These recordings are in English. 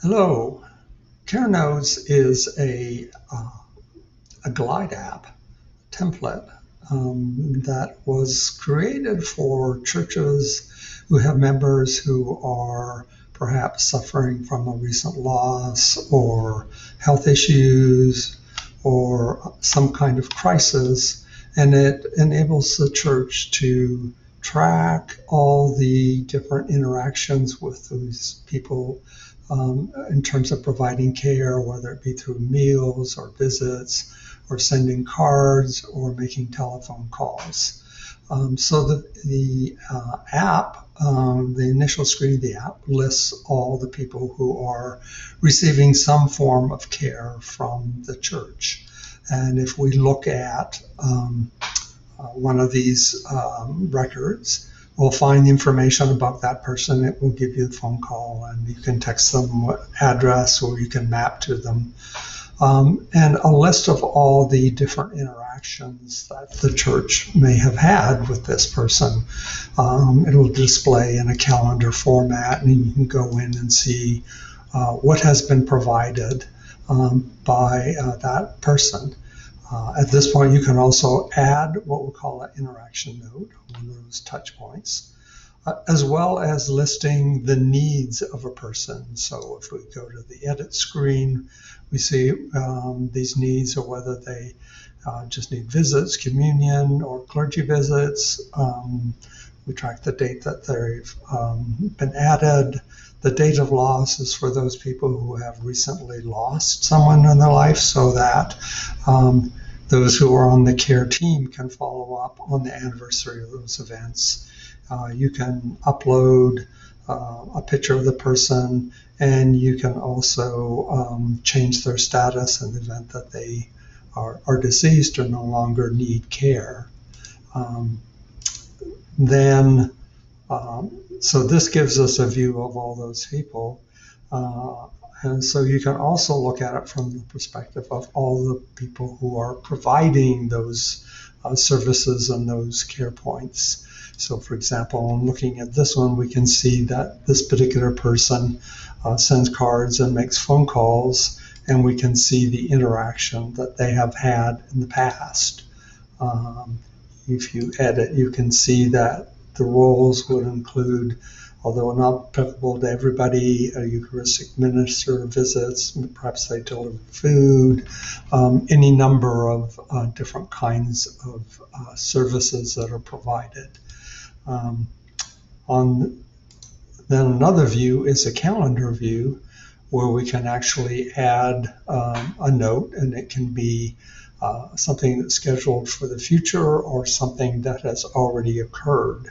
Hello. CareNotes is a glide app template that was created for churches who have members who are perhaps suffering from a recent loss or health issues or some kind of crisis. And it enables the church to track all the different interactions with those people in terms of providing care, whether it be through meals or visits or sending cards or making telephone calls. So the app, the initial screen of the app lists all the people who are receiving some form of care from the church. And if we look at one of these records, we'll find the information about that person. It will give you a phone call, and you can text them what address, or you can map to them. And a list of all the different interactions that the church may have had with this person. It'll display in a calendar format, and you can go in and see what has been provided by that person. At this point, you can also add what we'll call an interaction note, one of those touch points, as well as listing the needs of a person. So if we go to the edit screen, we see these needs, or whether they just need visits, communion, or clergy visits. We track the date that they've been added. The date of loss is for those people who have recently lost someone in their life, so that those who are on the care team can follow up on the anniversary of those events. You can upload a picture of the person, and you can also change their status in the event that they are deceased or no longer need care. So this gives us a view of all those people. And so you can also look at it from the perspective of all the people who are providing those services and those care points. So for example, looking at this one, we can see that this particular person sends cards and makes phone calls, and we can see the interaction that they have had in the past. If you edit, you can see that the roles would include, although not applicable to everybody, a Eucharistic minister visits, perhaps they deliver food, any number of different kinds of services that are provided. Then another view is a calendar view, where we can actually add a note, and it can be something that's scheduled for the future or something that has already occurred.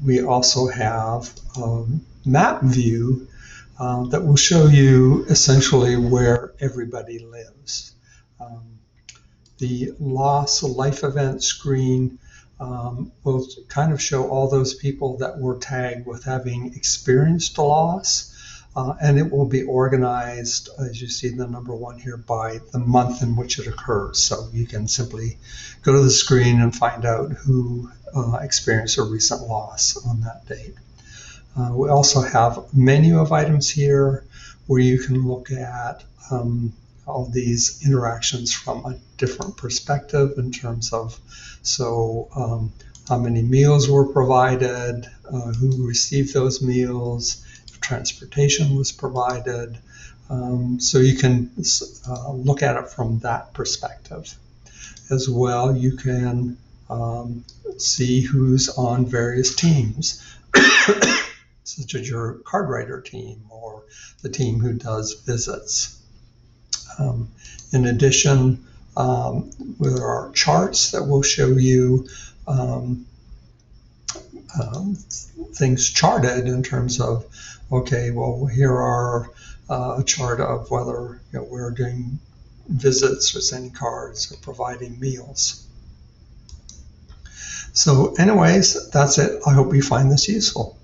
We also have a map view that will show you essentially where everybody lives. The loss life event screen will kind of show all those people that were tagged with having experienced a loss. And it will be organized, as you see the number one here, by the month in which it occurs. So you can simply go to the screen and find out who experienced a recent loss on that date. We also have a menu of items here where you can look at all these interactions from a different perspective in terms of, how many meals were provided, who received those meals, transportation was provided. So you can look at it from that perspective. As well, you can see who's on various teams, such as your card writer team or the team who does visits. In addition, there are charts that will show you things charted in terms of, okay, well, here are a chart of whether we're doing visits or sending cards or providing meals. So anyways, that's it. I hope you find this useful.